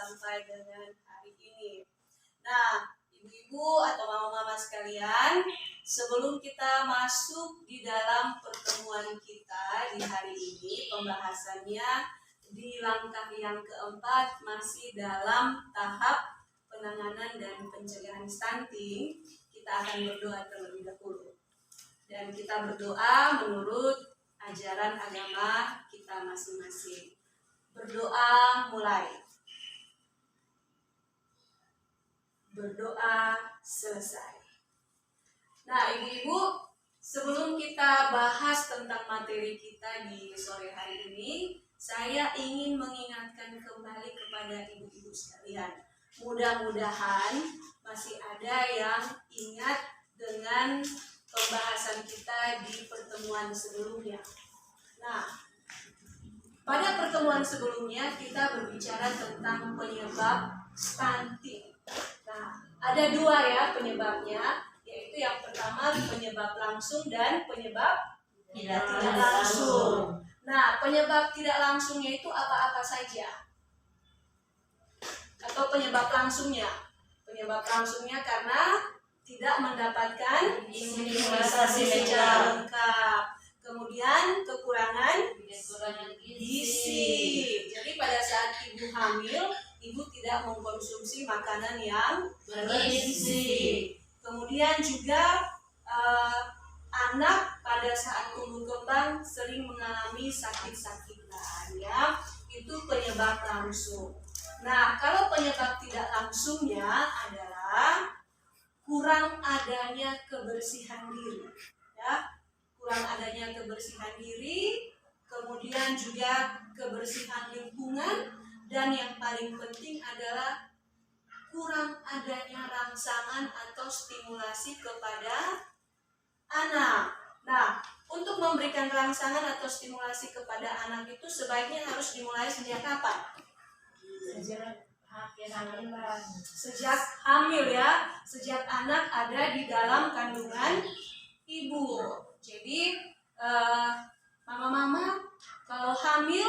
sampai dengan hari ini. Nah, ibu-ibu atau mama-mama sekalian, sebelum kita masuk di dalam pertemuan kita di hari ini, pembahasannya di langkah yang keempat masih dalam tahap penanganan dan pencegahan stunting. Kita akan berdoa terlebih dahulu. Dan kita berdoa menurut ajaran agama kita masing-masing. Berdoa mulai. Berdoa selesai. Nah, ibu-ibu, sebelum kita bahas tentang materi kita di sore hari ini, saya ingin mengingatkan kembali kepada ibu-ibu sekalian. Mudah-mudahan masih ada yang ingat dengan pembahasan kita di pertemuan sebelumnya. Nah, pada pertemuan sebelumnya kita berbicara tentang penyebab stunting. Nah, ada dua ya penyebabnya, yaitu yang pertama penyebab langsung dan penyebab tidak langsung. Nah, penyebab tidak langsungnya itu apa-apa saja? Atau penyebab langsungnya? Penyebab langsungnya karena tidak mendapatkan imunisasi secara lengkap. Kemudian kekurangan gizi. Jadi pada saat ibu hamil, ibu tidak mengkonsumsi makanan yang bergizi. Kemudian juga anak pada saat tumbuh kembang sering mengalami sakit-sakitan, ya. Itu penyebab langsung. Nah, kalau penyebab tidak langsungnya adalah kurang adanya kebersihan diri, ya. Kurang adanya kebersihan diri, kemudian juga kebersihan lingkungan, dan yang paling penting adalah kurang adanya rangsangan atau stimulasi kepada anak. Nah, untuk memberikan rangsangan atau stimulasi kepada anak itu sebaiknya harus dimulai sejak kapan? Sejak hamil, ya. Sejak anak ada di dalam kandungan ibu. Jadi mama-mama kalau hamil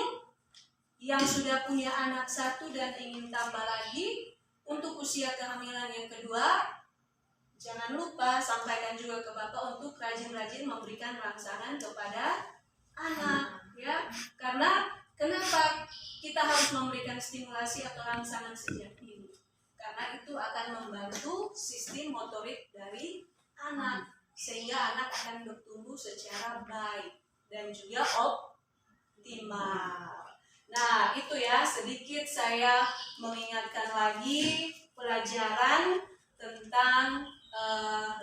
yang sudah punya anak satu dan ingin tambah lagi untuk usia kehamilan yang kedua, jangan lupa sampaikan juga ke bapak untuk rajin-rajin memberikan rangsangan kepada anak, ya. Karena kenapa kita harus memberikan stimulasi atau rangsangan sejak dini? Karena itu akan membantu sistem motorik dari anak, sehingga anak akan bertumbuh secara baik dan juga optimal. Nah, itu ya sedikit saya mengingatkan lagi pelajaran tentang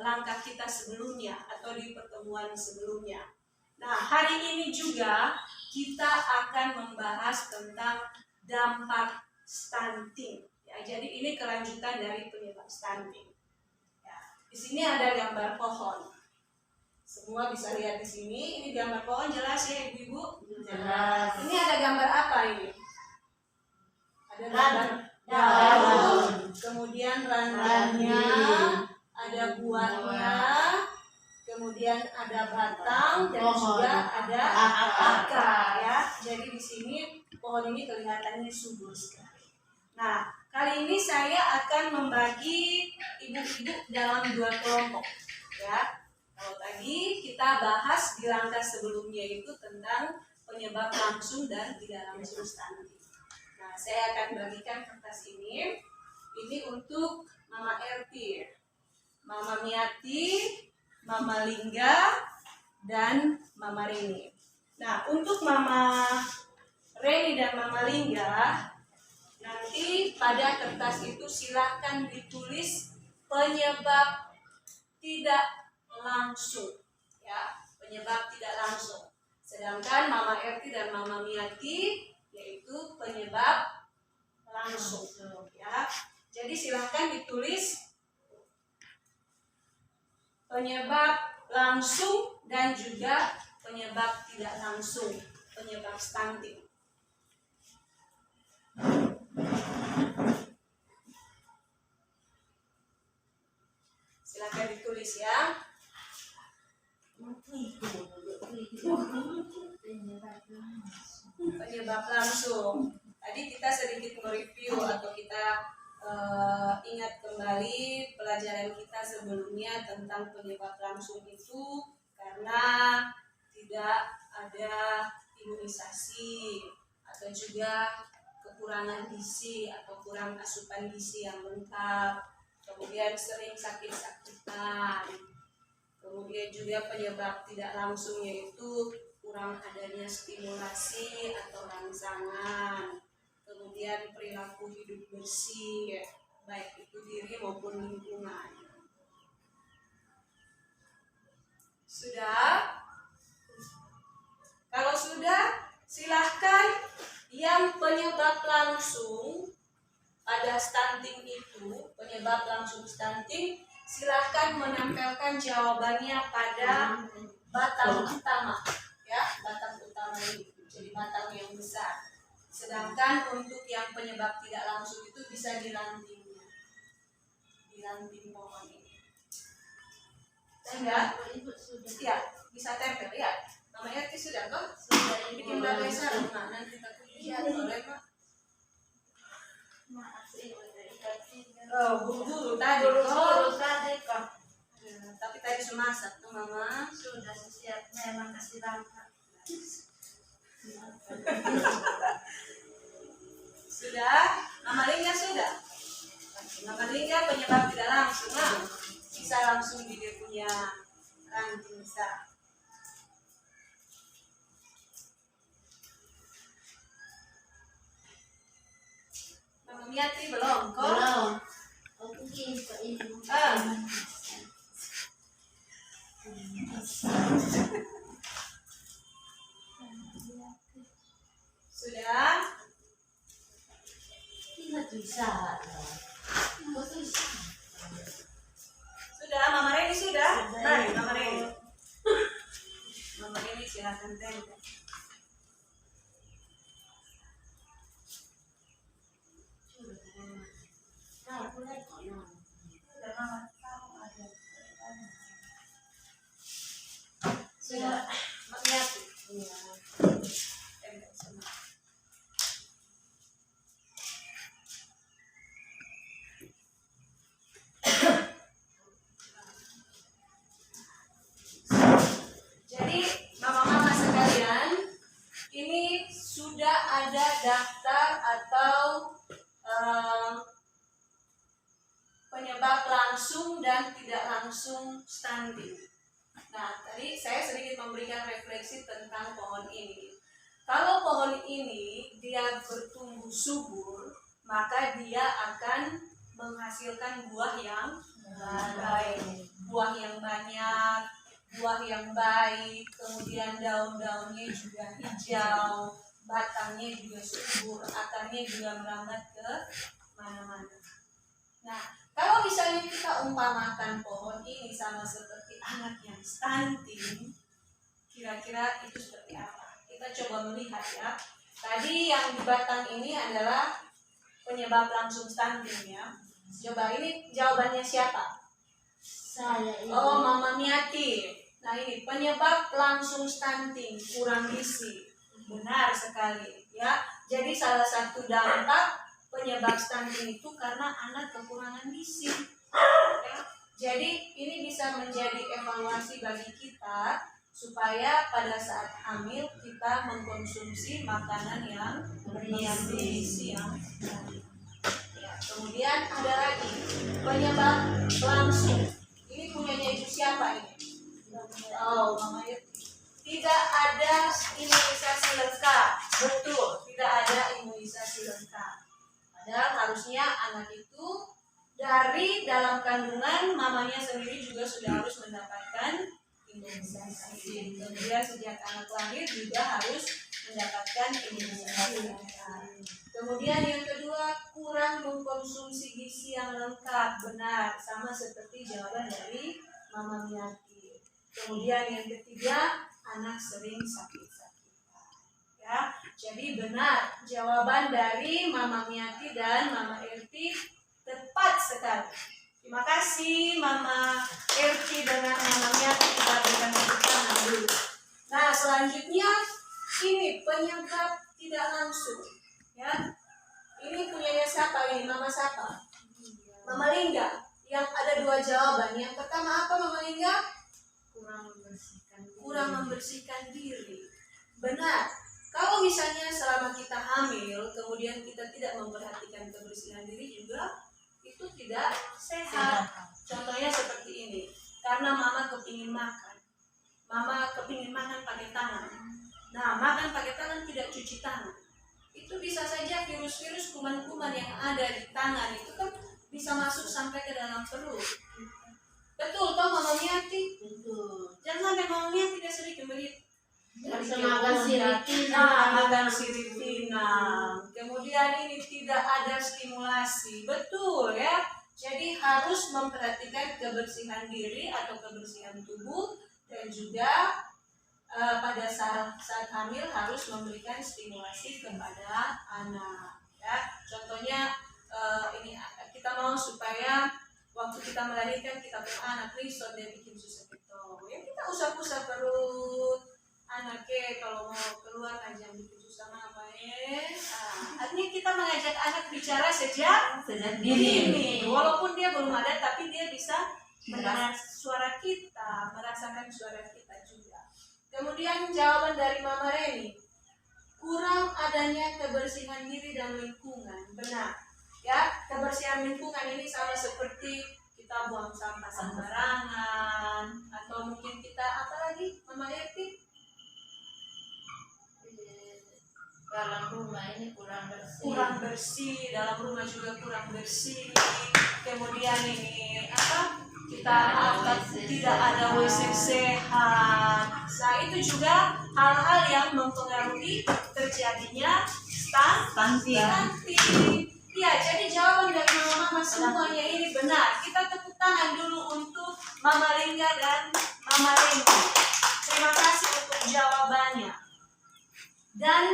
langkah kita sebelumnya atau di pertemuan sebelumnya. Nah, hari ini juga kita akan membahas tentang dampak stunting. Ya, jadi ini kelanjutan dari penyebab stunting. Di sini ada gambar pohon. Semua bisa lihat di sini. Ini gambar pohon, jelas ya ibu-ibu? Jelas. Ini ada gambar apa ini? Ada gambar daun, kemudian rantingnya, ada buahnya, kemudian ada batang, dan juga ada akar, ya. Jadi di sini pohon ini kelihatannya subur sekali. Nah, kali ini saya akan membagi ibu-ibu dalam dua kelompok, ya. Kalau tadi kita bahas di langkah sebelumnya itu tentang penyebab langsung dan tidak langsung stunting. Nah, saya akan bagikan kertas ini. Ini untuk Mama Erti, Mama Miati, Mama Lingga, dan Mama Reni. Nah, untuk Mama Reni dan Mama Lingga, nanti pada kertas itu silahkan ditulis penyebab tidak langsung, ya, penyebab tidak langsung. Sedangkan Mama Erti dan Mama Miati yaitu penyebab langsung, ya. Jadi silahkan ditulis penyebab langsung dan juga penyebab tidak langsung, penyebab stunting. Silahkan ditulis ya. Penyebab langsung. Tadi kita sedikit mereview atau kita tentang penyebab langsung itu karena tidak ada imunisasi atau juga kekurangan gizi atau kurang asupan gizi yang lengkap, kemudian sering sakit-sakitan, kemudian juga penyebab tidak langsungnya itu kurang adanya stimulasi atau rangsangan, kemudian perilaku hidup bersih baik itu diri maupun lingkungan. Sudah? Kalau sudah, silahkan yang penyebab langsung pada stunting itu, penyebab langsung stunting, silahkan menempelkan jawabannya pada batang utama, ya, batang utama ini, jadi batang yang besar. Sedangkan untuk yang penyebab tidak langsung itu bisa di rantingnya, di ranting pohon ini. Enggak? Ya, bisa tempel ya. Namanya sudah kok? Sudah. Bikin bagai sarung, nah nanti takut lihat boleh Pak. Oh, buru-buru tadi. Buru-buru tadi kok. Tapi tadi sudah masak tuh Mama. Sudah siap, memang kasih rangka. Sudah? Mama Lingga sudah? Mama Lingga penyebab tidak langsung, nah. Bisa langsung di dia punya ranting bisa. Mama Miati belum kok? Belum. Aku gitu ini. Sudah? Tidak bisa. Sudah, Mama Reni sudah? Mari, Mama Reni. Mama Reni silakan tempel. Sudah, Mak Miati. Tempel semua. Jadi mama-mama sekalian, ini sudah ada daftar atau penyebab langsung dan tidak langsung stunting. Nah, tadi saya sedikit memberikan refleksi tentang pohon ini. Kalau pohon ini dia bertumbuh subur, maka dia akan menghasilkan buah yang baik, buah yang banyak, buah yang baik, kemudian daun-daunnya juga hijau, batangnya juga subur, akarnya juga merambat ke mana-mana. Nah, kalau misalnya kita umpamakan pohon ini sama seperti anak yang stunting, kira-kira itu seperti apa? Kita coba melihat ya. Tadi yang di batang ini adalah penyebab langsung stunting ya. Coba ini jawabannya siapa? Saya ini. Oh, Mama Miati. Nah ini penyebab langsung stunting, kurang gizi. Benar sekali ya. Jadi salah satu dampak penyebab stunting itu karena anak kekurangan gizi. Ya. Jadi ini bisa menjadi evaluasi bagi kita supaya pada saat hamil kita mengkonsumsi makanan yang bergizi yang baik. Ya. Kemudian ada lagi penyebab langsung. Ini punyanya ibu siapa ini? Oh, Mama Yeti. Tidak ada imunisasi lengkap. Betul, tidak ada imunisasi lengkap. Padahal harusnya anak itu dari dalam kandungan mamanya sendiri juga sudah harus mendapatkan imunisasi. Kemudian sejak anak lahir juga harus mendapatkan imunisasi lengkap. Kemudian yang kedua, kurang mengkonsumsi gizi yang lengkap. Benar, sama seperti jawaban dari Mama Miati. Kemudian yang ketiga, anak sering sakit-sakitan. Ya, jadi benar jawaban dari Mama Miati dan Mama Erti tepat sekali. Terima kasih Mama Erti dengan Mama Miati, kita berikan tepuk tangan dulu. Nah selanjutnya ini penyebab tidak langsung. Ya, ini punyanya siapa ini? Mama siapa? Mama Lingga. yang ada dua jawaban. Yang pertama apa Mama Lingga? Kurang membersihkan diri. Benar. Kalau misalnya selama kita hamil, kemudian kita tidak memperhatikan kebersihan diri juga, itu tidak sehat. Contohnya seperti ini. Karena Mama kepingin makan. Mama kepingin makan pakai tangan. Nah, makan pakai tangan tidak cuci tangan. Itu bisa saja virus-virus, kuman-kuman yang ada di tangan itu kan bisa masuk sampai ke dalam perut. Betul toh Mama Miati? Betul. Jangan sampai Mama Miati tidak sedikit begitu. Makan siritina. Kemudian ini tidak ada stimulasi. Betul ya. Jadi harus memperhatikan kebersihan diri atau kebersihan tubuh, dan juga pada saat hamil harus memberikan stimulasi kepada anak. Ya, contohnya ini kita mau supaya waktu kita melahirkan kita punya anak risot dia bikin susah gitu. Ya kita usap-usap perut anaknya, kalau mau keluar aja bikin susah apa ya. Artinya kita mengajak anak bicara sejak dini. Walaupun dia belum ada, tapi dia bisa mendengar suara kita, merasakan suara kita juga. Kemudian jawaban dari Mama Reni, kurang adanya kebersihan diri dan lingkungan. Benar. Ya, kebersihan lingkungan ini sama seperti kita buang sampah sembarangan, atau mungkin kita apa lagi Mama Eti? Dalam rumah ini kurang bersih, dalam rumah juga kurang bersih. Kemudian ini apa? Kita tidak ada WC sehat. Nah, itu juga hal-hal yang mempengaruhi terjadinya stunting. Ya, jadi jawaban dari mama semuanya ini benar. Kita tepuk tangan dulu untuk Mama Lingga dan Mama Reni. Terima kasih untuk jawabannya. Dan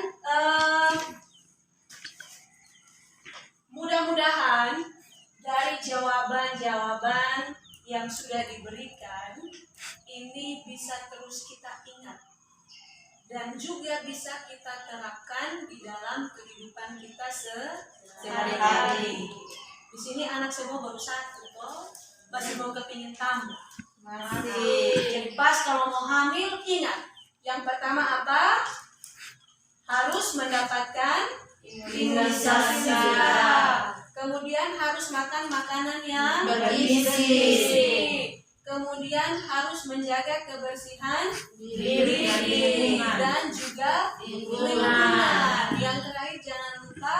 mudah-mudahan dari jawaban-jawaban yang sudah diberikan ini bisa terus kita ingat dan juga bisa kita terapkan di dalam kehidupan kita sehari-hari. Di sini anak semua baru satu, toh masih mau kepingin tambah. Jadi pas kalau mau hamil ingat, yang pertama apa? Harus mendapatkan imunisasi. Kemudian harus makan makanan yang bergizi. Kemudian harus menjaga kebersihan diri dan juga lingkungan. Yang terakhir jangan lupa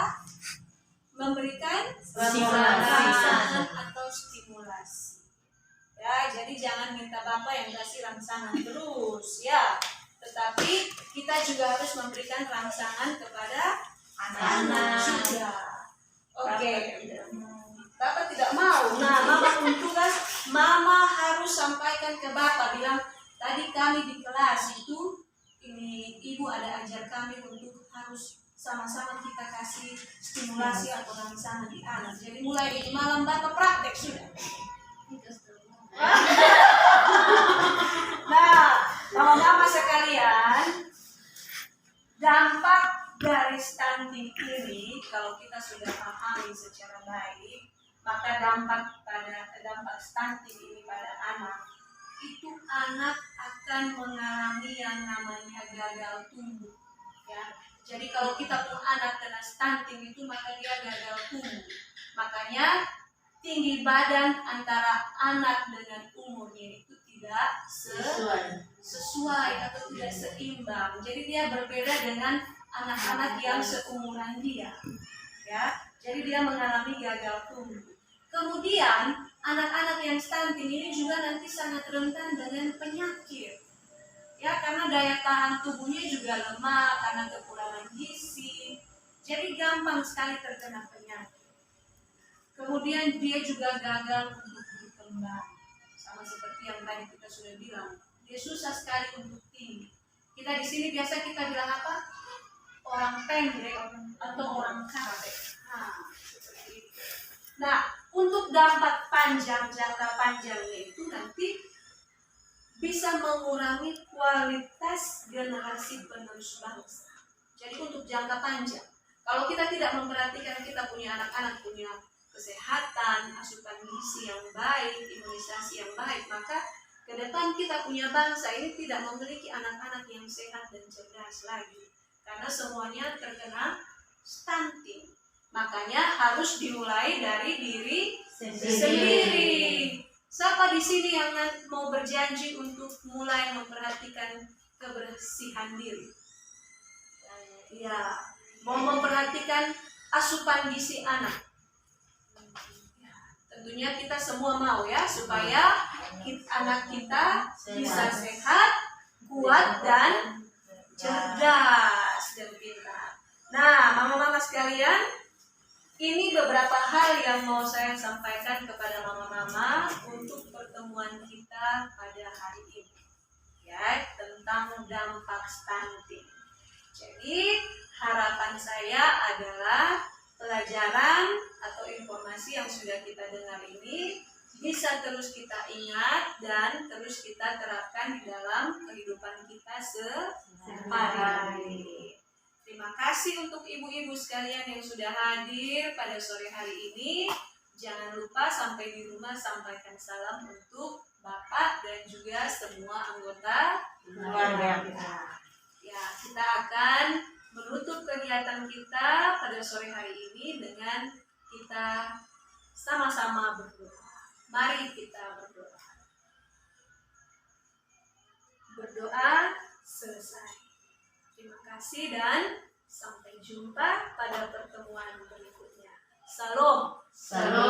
memberikan rangsangan atau stimulasi. Ya, jadi jangan minta Bapak yang kasih rangsangan terus ya. Tetapi kita juga harus memberikan rangsangan kepada anak juga. Oke. Bapak tidak mau. Nah, Mama tugas, Mama harus sampaikan ke Bapak, bilang tadi kami di kelas itu ini Ibu ada ajar kami untuk harus sama-sama kita kasih stimulasi atau rangsangan di anak. Jadi mulai dari malam Bapak praktek sudah. Nah, mama-mama sekalian, dampak dari stunting ini kalau kita sudah pahami secara baik, maka dampak stunting ini pada anak itu anak akan mengalami yang namanya gagal tumbuh. Ya, jadi kalau kita punya anak kena stunting itu maka dia gagal tumbuh. Makanya tinggi badan antara anak dengan umurnya itu tidak sesuai atau tidak seimbang. Jadi dia berbeda dengan anak-anak yang seumuran dia. Ya, jadi dia mengalami gagal tumbuh. Kemudian anak-anak yang stunting ini juga nanti sangat rentan dengan penyakit. Ya, karena daya tahan tubuhnya juga lemah karena kekurangan gizi. Jadi gampang sekali terkena penyakit. Kemudian dia juga gagal untuk berkembang. Sama seperti yang tadi kita sudah bilang, dia susah sekali untuk tinggi. Kita di sini biasa kita bilang apa? Orang pendek atau orang karet. Nah, untuk dampak jangka panjangnya itu nanti bisa mengurangi kualitas generasi penerus bangsa. Jadi untuk jangka panjang, kalau kita tidak memperhatikan, kita punya anak-anak punya kesehatan, asupan gizi yang baik, imunisasi yang baik, maka ke depan kita punya bangsa ini tidak memiliki anak-anak yang sehat dan cerdas lagi. Karena semuanya terkena stunting. Makanya harus dimulai dari diri sendiri. Siapa di sini yang mau berjanji untuk mulai memperhatikan kebersihan diri? Ya, mau memperhatikan asupan gizi anak. Ya, tentunya kita semua mau ya, supaya anak kita bisa sehat, kuat, dan cerdas dan pintar. Nah, mama-mama sekalian, ini beberapa hal yang mau saya sampaikan kepada mama-mama untuk pertemuan kita pada hari ini, ya, tentang dampak stunting. Jadi harapan saya adalah pelajaran atau informasi yang sudah kita dengar ini bisa terus kita ingat dan terus kita terapkan di dalam kehidupan kita sehari-hari. Terima kasih untuk ibu-ibu sekalian yang sudah hadir pada sore hari ini. Jangan lupa sampai di rumah sampaikan salam untuk Bapak dan juga semua anggota keluarga kita. Ya, kita akan menutup kegiatan kita pada sore hari ini dengan kita sama-sama berdoa. Mari kita berdoa. Berdoa selesai. Terima kasih dan sampai jumpa pada pertemuan berikutnya. Salam. Salam.